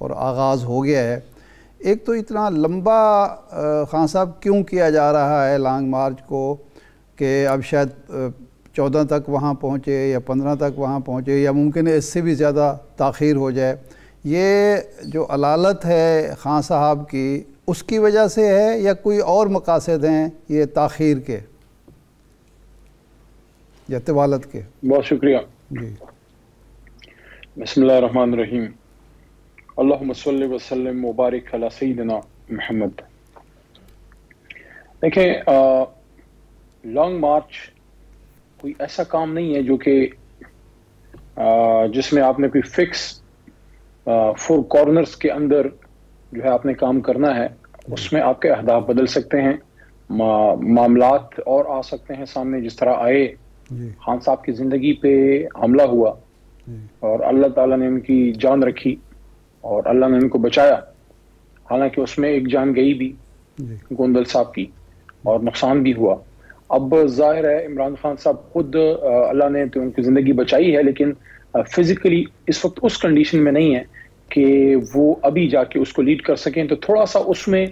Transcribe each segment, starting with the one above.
اور آغاز ہو گیا ہے. ایک تو اتنا لمبا خان صاحب کیوں کیا جا رہا ہے لانگ مارچ کو کہ اب شاید 14 تک وہاں پہنچے یا 15 تک وہاں پہنچے یا ممکن ہے اس سے بھی زیادہ تاخیر ہو جائے. یہ جو علالت ہے خان صاحب کی اس کی وجہ سے ہے یا کوئی اور مقاصد ہیں یہ تاخیر کے یا طوالت کے؟ بہت شکریہ. جی بسم اللہ الرحمن الرحیم. اللہم صلی وسلم مبارک علی سیدنا محمد. دیکھیں لانگ مارچ کوئی ایسا کام نہیں ہے جو کہ جس میں آپ نے کوئی فکس 4 کارنرز کے اندر جو ہے آپ نے کام کرنا ہے. اس میں آپ کے اہداف بدل سکتے ہیں, معاملات اور آ سکتے ہیں سامنے جس طرح آئے. خان صاحب کی زندگی پہ حملہ ہوا اور اللہ تعالیٰ نے ان کی جان رکھی اور اللہ نے ان کو بچایا, حالانکہ اس میں ایک جان گئی بھی گوندل صاحب کی اور نقصان بھی ہوا. اب ظاہر ہے عمران خان صاحب خود اللہ نے تو ان کی زندگی بچائی ہے, لیکن فزیکلی اس وقت اس کنڈیشن میں نہیں ہے کہ وہ ابھی جا کے اس کو لیڈ کر سکیں. تو تھوڑا سا اس میں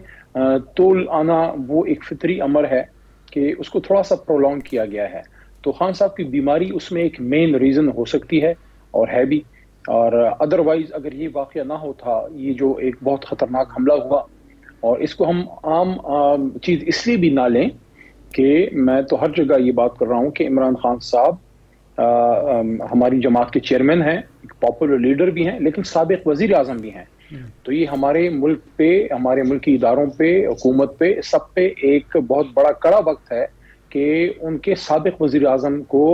طول آنا وہ ایک فطری امر ہے کہ اس کو تھوڑا سا پرولونگ کیا گیا ہے. تو خان صاحب کی بیماری اس میں ایک مین ریزن ہو سکتی ہے اور ہے بھی. اور ادروائز اگر یہ واقعہ نہ ہوتا, یہ جو ایک بہت خطرناک حملہ ہوا, اور اس کو ہم عام چیز اس لیے بھی نہ لیں کہ میں تو ہر جگہ یہ بات کر رہا ہوں کہ عمران خان صاحب ہماری جماعت کے چیئرمین ہیں, ایک پاپولر لیڈر بھی ہیں, لیکن سابق وزیر اعظم بھی ہیں. تو یہ ہمارے ملک پہ, ہمارے ملکی اداروں پہ, حکومت پہ, سب پہ ایک بہت بڑا کڑا وقت ہے کہ ان کے سابق وزیر اعظم کو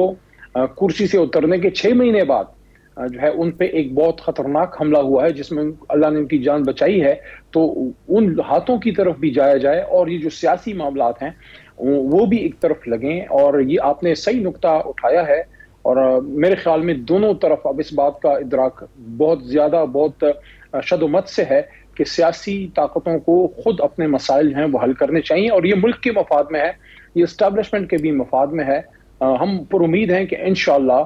کرسی سے اترنے کے 6 مہینے بعد جو ہے ان پہ ایک بہت خطرناک حملہ ہوا ہے جس میں اللہ نے ان کی جان بچائی ہے. تو ان ہاتھوں کی طرف بھی جایا جائے اور یہ جو سیاسی معاملات ہیں وہ بھی ایک طرف لگیں. اور یہ آپ نے صحیح نقطہ اٹھایا ہے, اور میرے خیال میں دونوں طرف اب اس بات کا ادراک بہت زیادہ, بہت شد و مت سے ہے کہ سیاسی طاقتوں کو خود اپنے مسائل ہیں وہ حل کرنے چاہیے, اور یہ ملک کے مفاد میں ہے, یہ اسٹیبلشمنٹ کے بھی مفاد میں ہے. ہم پر امید ہیں کہ انشاءاللہ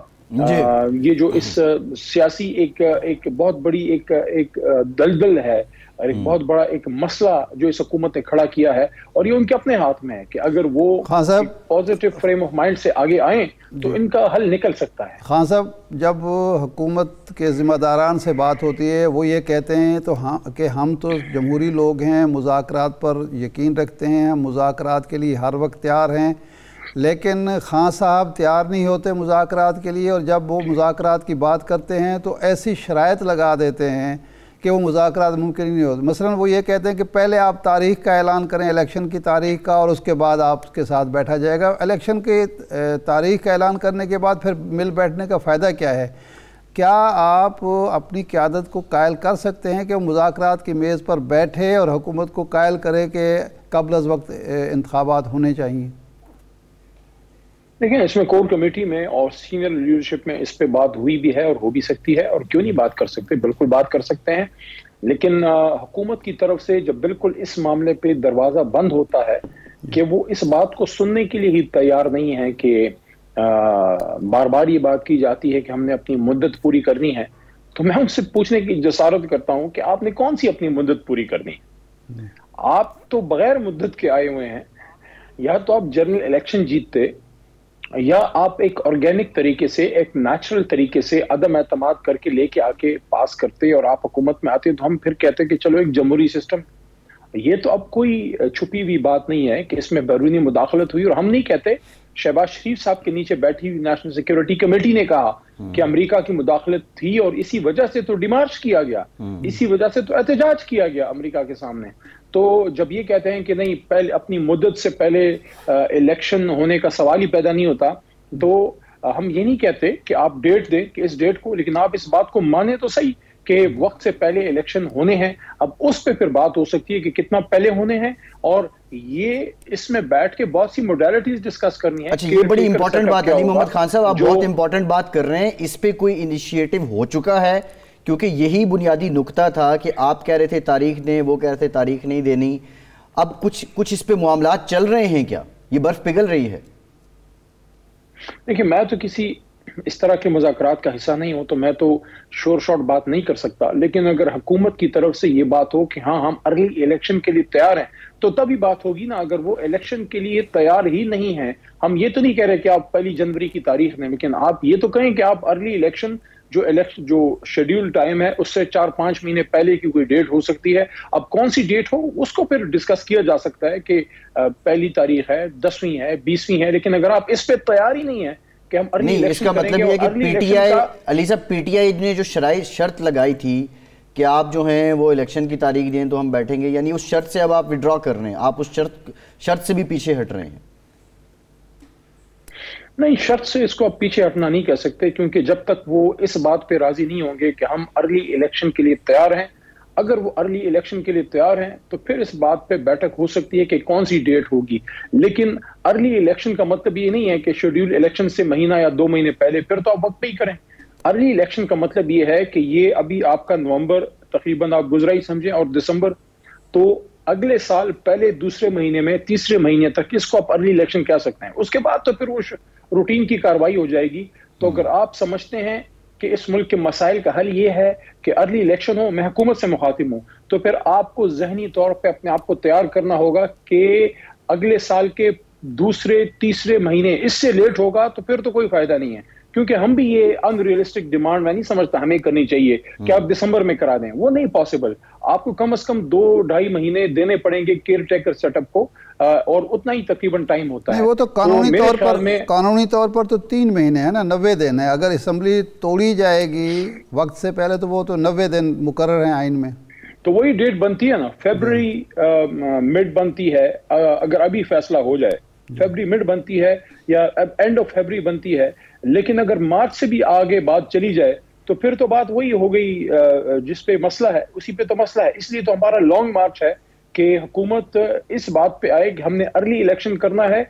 یہ جو اس سیاسی ایک بہت بڑی ایک دلدل ہے اور ایک بہت بڑا ایک مسئلہ جو اس حکومت نے کھڑا کیا ہے, اور یہ ان کے اپنے ہاتھ میں ہے کہ اگر وہ پازیٹیو فریم آف مائنڈ سے آگے آئیں تو ان کا حل نکل سکتا ہے. خان صاحب جب حکومت کے ذمہ داران سے بات ہوتی ہے وہ یہ کہتے ہیں تو ہاں کہ ہم تو جمہوری لوگ ہیں, مذاکرات پر یقین رکھتے ہیں, ہم مذاکرات کے لیے ہر وقت تیار ہیں, لیکن خان صاحب تیار نہیں ہوتے مذاکرات کے لیے, اور جب وہ مذاکرات کی بات کرتے ہیں تو ایسی شرائط لگا دیتے ہیں کہ وہ مذاکرات ممکن ہی نہیں ہوتے. مثلا وہ یہ کہتے ہیں کہ پہلے آپ تاریخ کا اعلان کریں, الیکشن کی تاریخ کا, اور اس کے بعد آپ کے ساتھ بیٹھا جائے گا. الیکشن کی تاریخ کا اعلان کرنے کے بعد پھر مل بیٹھنے کا فائدہ کیا ہے؟ کیا آپ اپنی قیادت کو قائل کر سکتے ہیں کہ وہ مذاکرات کی میز پر بیٹھے اور حکومت کو قائل کرے کہ قبل از وقت انتخابات ہونے چاہیے؟ دیکھیں اس میں کور کمیٹی میں اور سینئر لیڈرشپ میں اس پہ بات ہوئی بھی ہے اور ہو بھی سکتی ہے, اور کیوں نہیں بات کر سکتے, بالکل بات کر سکتے ہیں. لیکن حکومت کی طرف سے جب بالکل اس معاملے پہ دروازہ بند ہوتا ہے کہ وہ اس بات کو سننے کے لیے ہی تیار نہیں ہے, کہ بار بار یہ بات کی جاتی ہے کہ ہم نے اپنی مدت پوری کرنی ہے, تو میں ان سے پوچھنے کی جسارت کرتا ہوں کہ آپ نے کون سی اپنی مدت پوری کرنی ہے؟ آپ تو بغیر مدت کے آئے ہوئے ہیں. یا تو آپ جنرل الیکشن جیتتے, یا آپ ایک آرگینک طریقے سے, ایک نیچرل طریقے سے عدم اعتماد کر کے لے کے آ کے پاس کرتے اور آپ حکومت میں آتے, تو ہم پھر کہتے کہ چلو ایک جمہوری سسٹم. یہ تو اب کوئی چھپی ہوئی بات نہیں ہے کہ اس میں بیرونی مداخلت ہوئی, اور ہم نہیں کہتے. شہباز شریف صاحب کے نیچے بیٹھی ہوئی نیشنل سیکیورٹی کمیٹی نے کہا کہ امریکہ کی مداخلت تھی, اور اسی وجہ سے تو ڈیمارچ کیا گیا, اسی وجہ سے تو احتجاج کیا گیا امریکہ کے سامنے. تو جب یہ کہتے ہیں کہ نہیں پہلے اپنی مدت سے پہلے الیکشن ہونے کا سوال ہی پیدا نہیں ہوتا, تو ہم یہ نہیں کہتے کہ آپ ڈیٹ دیں کہ اس ڈیٹ کو, لیکن آپ اس بات کو مانیں تو صحیح کہ وقت سے پہلے الیکشن ہونے ہیں. اب اس پہ پھر بات ہو سکتی ہے کہ کتنا پہلے ہونے ہیں, اور یہ اس میں بیٹھ کے بہت سی موڈیلٹیز ڈسکس کرنی ہے. اچھا یہ بڑی امپورٹنٹ بات ہے علی محمد خان صاحب, آپ بہت امپورٹنٹ بات کر رہے ہیں. اس پہ کوئی انیشیٹو ہو چکا ہے؟ کیونکہ یہی بنیادی نقطہ تھا کہ آپ کہہ رہے تھے تاریخ دیں, وہ کہہ رہے تھے تاریخ نہیں دینی. اب کچھ اس پہ معاملات چل رہے ہیں کیا؟ یہ برف پگھل رہی ہے؟ دیکھیں میں تو کسی اس طرح کے مذاکرات کا حصہ نہیں ہوں تو میں تو شور شارٹ بات نہیں کر سکتا، لیکن اگر حکومت کی طرف سے یہ بات ہو کہ ہاں ہم ارلی الیکشن کے لیے تیار ہیں تو تبھی بات ہوگی نا۔ اگر وہ الیکشن کے لیے تیار ہی نہیں ہیں، ہم یہ تو نہیں کہہ رہے کہ آپ 1 جنوری کی تاریخ دیں، لیکن آپ یہ تو کہیں کہ آپ ارلی الیکشن جو شیڈیول ٹائم ہے اس سے 4-5 مہینے پہلے کی کوئی ڈیٹ ہو سکتی ہے۔ اب کون سی ڈیٹ ہو اس کو پھر ڈسکس کیا جا سکتا ہے کہ 1 تاریخ ہے، 10ویں ہے، 20ویں ہے، لیکن اگر آپ اس پہ تیار ہی نہیں ہے کہ ہم ارلی نہیں، اس کا مطلب یہ ہے کہ پی ٹی آئی، علی صاحب پی ٹی آئی نے جو شرط لگائی تھی کہ آپ جو ہیں وہ الیکشن کی تاریخ دیں تو ہم بیٹھیں گے، یعنی اس شرط سے اب آپ وڈرا کر رہے ہیں، آپ اس شرط سے بھی پیچھے ہٹ رہے ہیں؟ نہیں، شرط سے اس کو آپ پیچھے ہٹنا نہیں کہہ سکتے، کیونکہ جب تک وہ اس بات پہ راضی نہیں ہوں گے کہ ہم ارلی الیکشن کے لیے تیار ہیں، اگر وہ ارلی الیکشن کے لیے تیار ہیں تو پھر اس بات پہ بیٹھک ہو سکتی ہے کہ کون سی ڈیٹ ہوگی۔ لیکن ارلی الیکشن کا مطلب یہ نہیں ہے کہ شیڈیول الیکشن سے مہینہ یا 2 مہینے پہلے، پھر تو آپ وقت پہ ہی کریں۔ ارلی الیکشن کا مطلب یہ ہے کہ یہ ابھی آپ کا نومبر تقریباً آپ گزرا ہی سمجھیں اور دسمبر، تو اگلے سال پہلے 2 مہینے میں 3 مہینے تک اس کو آپ ارلی الیکشن کہہ سکتے ہیں۔ اس کے بعد تو پھر وہ روٹین کی کاروائی ہو جائے گی۔ تو اگر آپ سمجھتے ہیں کہ اس ملک کے مسائل کا حل یہ ہے کہ ارلی الیکشن ہو، میں حکومت سے مخاطب ہوں، تو پھر آپ کو ذہنی طور پہ اپنے آپ کو تیار کرنا ہوگا کہ اگلے سال کے 2-3 مہینے اس سے لیٹ ہوگا تو پھر تو کوئی فائدہ نہیں ہے، کیونکہ ہم بھی یہ ان ریئلسٹک ڈیمانڈ میں نہیں سمجھتا ہمیں کرنی چاہیے کہ آپ دسمبر میں کرا دیں، وہ نہیں پاسبل۔ آپ کو کم از کم 2-2.5 مہینے دینے پڑیں گے کیئر ٹیکر سیٹ اپ کو، اور اتنا ہی تقریباً ٹائم ہوتا ہے۔ وہ تو قانونی طور پر تو 3 مہینے ہے نا، 90 دن ہے۔ اگر اسمبلی توڑی جائے گی وقت سے پہلے تو وہ تو 90 دن مقرر ہیں آئین میں، تو وہی ڈیٹ بنتی ہے نا، فیبرری مڈ بنتی ہے اگر ابھی فیصلہ ہو جائے، فیبرری مڈ بنتی ہے یا اینڈ آف فیبرری بنتی ہے۔ لیکن اگر مارچ سے بھی آگے بات چلی جائے تو پھر تو بات وہی ہو گئی، جس پہ مسئلہ ہے اسی پہ تو مسئلہ ہے۔ اس لیے تو ہمارا لانگ مارچ ہے کہ حکومت اس بات پہ آئے کہ ہم نے ارلی الیکشن کرنا ہے،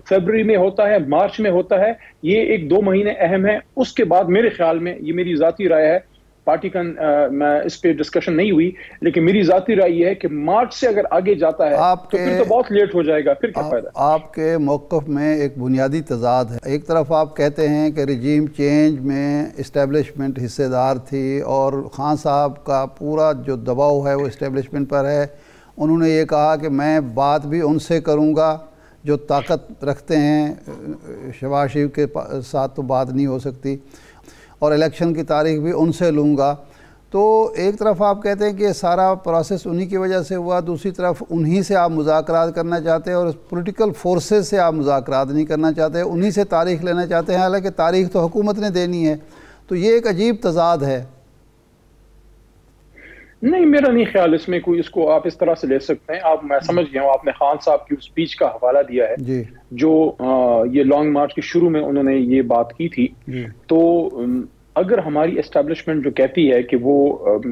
فیبرری میں ہوتا ہے، مارچ میں ہوتا ہے، یہ 1-2 مہینے اہم ہے۔ اس کے بعد میرے خیال میں، یہ میری ذاتی رائے ہے، پارٹی کا میں اس پہ ڈسکشن نہیں ہوئی، لیکن میری ذاتی رائے یہ ہے کہ مارچ سے اگر آگے جاتا ہے تو پھر تو بہت لیٹ ہو جائے گا، پھر کیا فائدہ۔ آپ کے موقف میں ایک بنیادی تضاد ہے۔ ایک طرف آپ کہتے ہیں کہ رجیم چینج میں اسٹیبلشمنٹ حصے دار تھی اور خان صاحب کا پورا جو دباؤ ہے وہ اسٹیبلشمنٹ پر ہے، انہوں نے یہ کہا کہ میں بات بھی ان سے کروں گا جو طاقت رکھتے ہیں، شہباز شریف کے ساتھ تو بات نہیں ہو سکتی، اور الیکشن کی تاریخ بھی ان سے لوں گا۔ تو ایک طرف آپ کہتے ہیں کہ یہ سارا پروسیس انہی کی وجہ سے ہوا، دوسری طرف انہی سے آپ مذاکرات کرنا چاہتے ہیں اور پولیٹیکل فورسز سے آپ مذاکرات نہیں کرنا چاہتے، انہی سے تاریخ لینا چاہتے ہیں، حالانکہ تاریخ تو حکومت نے دینی ہے۔ تو یہ ایک عجیب تضاد ہے۔ نہیں، میرا نہیں خیال اس میں کوئی، اس کو آپ اس طرح سے لے سکتے ہیں۔ آپ، میں سمجھ گیا ہوں، آپ نے خان صاحب کی اسپیچ کا حوالہ دیا ہے جی، جو یہ لانگ مارچ کے شروع میں انہوں نے یہ بات کی تھی۔ تو اگر ہماری اسٹیبلشمنٹ جو کہتی ہے کہ وہ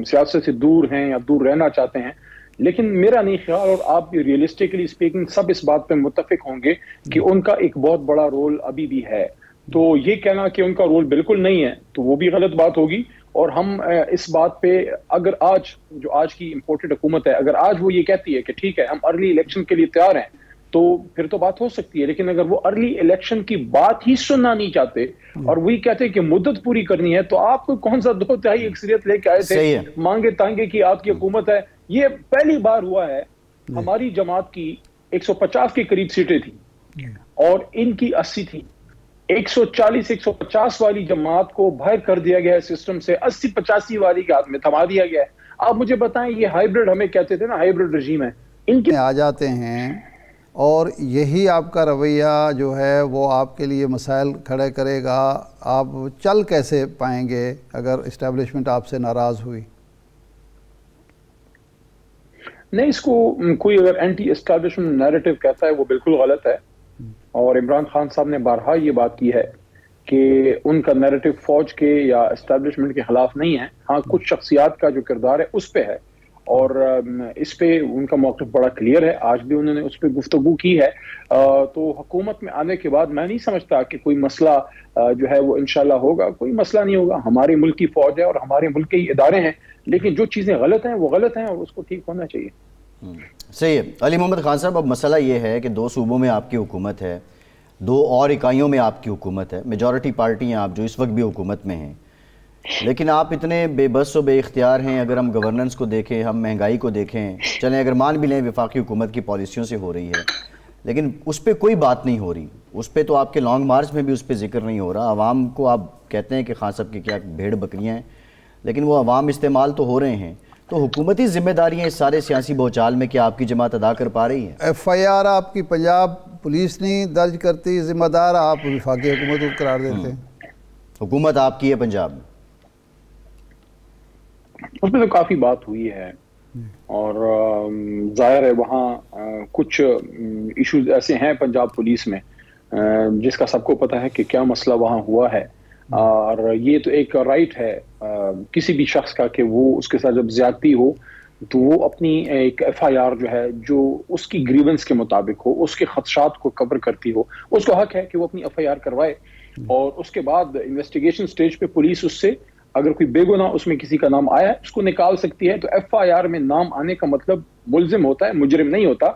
سیاست سے دور ہیں یا دور رہنا چاہتے ہیں، لیکن میرا نہیں خیال، اور آپ ریئلسٹکلی اسپیکنگ سب اس بات پہ متفق ہوں گے کہ ان کا ایک بہت بڑا رول ابھی بھی ہے۔ تو یہ کہنا کہ ان کا رول بالکل نہیں ہے تو وہ بھی غلط بات ہوگی۔ اور ہم اس بات پہ، اگر آج کی امپورٹڈ حکومت ہے، اگر آج وہ یہ کہتی ہے کہ ٹھیک ہے ہم ارلی الیکشن کے لیے تیار ہیں، تو پھر تو بات ہو سکتی ہے۔ لیکن اگر وہ ارلی الیکشن کی بات ہی سننا نہیں چاہتے اور وہی کہتے ہیں کہ مدت پوری کرنی ہے، تو آپ کو کون سا 2/3 اکثریت لے کے آئے تھے مانگے تانگے کی آپ کی حکومت ہے؟ یہ پہلی بار ہوا ہے۔ ہماری جماعت کی 150 کے قریب سیٹیں تھیں اور ان کی 80 تھی۔ 140-150 والی جماعت کو باہر کر دیا گیا ہے سسٹم سے، 80-85 والی کے ہاتھ میں تھما دیا گیا ہے۔ آپ مجھے بتائیں، یہ ہائیبرڈ ہمیں کہتے تھے نا، ہائیبرڈ رجیم ہے، ان کے آ جاتے ہیں اور یہی آپ کا رویہ جو ہے وہ آپ کے لیے مسائل کھڑے کرے گا۔ آپ چل کیسے پائیں گے اگر اسٹیبلشمنٹ آپ سے ناراض ہوئی؟ نہیں، اس کو کوئی اگر اینٹی اسٹیبلشمنٹ نیریٹو کہتا ہے وہ بالکل غلط ہے، اور عمران خان صاحب نے بارہا یہ بات کی ہے کہ ان کا نیریٹو فوج کے یا اسٹیبلشمنٹ کے خلاف نہیں ہے۔ ہاں، کچھ شخصیات کا جو کردار ہے اس پہ ہے، اور اس پہ ان کا موقف بڑا کلیئر ہے، آج بھی انہوں نے اس پہ گفتگو کی ہے۔ تو حکومت میں آنے کے بعد میں نہیں سمجھتا کہ کوئی مسئلہ جو ہے وہ انشاءاللہ ہوگا، کوئی مسئلہ نہیں ہوگا۔ ہمارے ملک کی فوج ہے اور ہمارے ملک کے ہی ادارے ہیں، لیکن جو چیزیں غلط ہیں وہ غلط ہیں اور اس کو ٹھیک ہونا چاہیے۔ صحیح ہے۔ علی محمد خان صاحب، اب مسئلہ یہ ہے کہ 2 صوبوں میں آپ کی حکومت ہے، 2 اور اکائیوں میں آپ کی حکومت ہے، میجورٹی پارٹی ہیں آپ جو اس وقت بھی حکومت میں ہیں، لیکن آپ اتنے بے بس و بے اختیار ہیں. اگر ہم گورننس کو دیکھیں، ہم مہنگائی کو دیکھیں، چلیں اگر مان بھی لیں وفاقی حکومت کی پالیسیوں سے ہو رہی ہے، لیکن اس پہ کوئی بات نہیں ہو رہی. اس پہ تو آپ کے لانگ مارچ میں بھی اس پہ ذکر نہیں ہو رہا. عوام کو آپ کہتے ہیں کہ خان صاحب کی کیا بھیڑ بکریاں ہیں، لیکن وہ عوام استعمال تو ہو رہے ہیں. تو حکومتی ذمہ داریاں اس سارے سیاسی بھوچال میں کیا آپ کی جماعت ادا کر پا رہی ہے؟ ایف آئی آر آپ کی پنجاب پولیس نہیں درج کرتی، ذمہ دار آپ وفاقی حکومت کو قرار دیتے ہیں. حکومت آپ کی ہے پنجاب میں، اس میں تو کافی بات ہوئی ہے، اور ظاہر ہے وہاں کچھ ایشوز ایسے ہیں پنجاب پولیس میں جس کا سب کو پتہ ہے کہ کیا مسئلہ وہاں ہوا ہے. اور یہ تو ایک رائٹ ہے کسی بھی شخص کا کہ وہ اس کے ساتھ جب زیادتی ہو تو وہ اپنی ایک ایف آئی آر جو ہے جو اس کی گریونس کے مطابق ہو، اس کے خدشات کو کور کرتی ہو، اس کو حق ہے کہ وہ اپنی ایف آئی آر کروائے. اور اس کے بعد انویسٹیگیشن سٹیج پہ پولیس اس سے اگر کوئی بے گناہ اس میں کسی کا نام آیا ہے اس کو نکال سکتی ہے. تو ایف آئی آر میں نام آنے کا مطلب ملزم ہوتا ہے، مجرم نہیں ہوتا.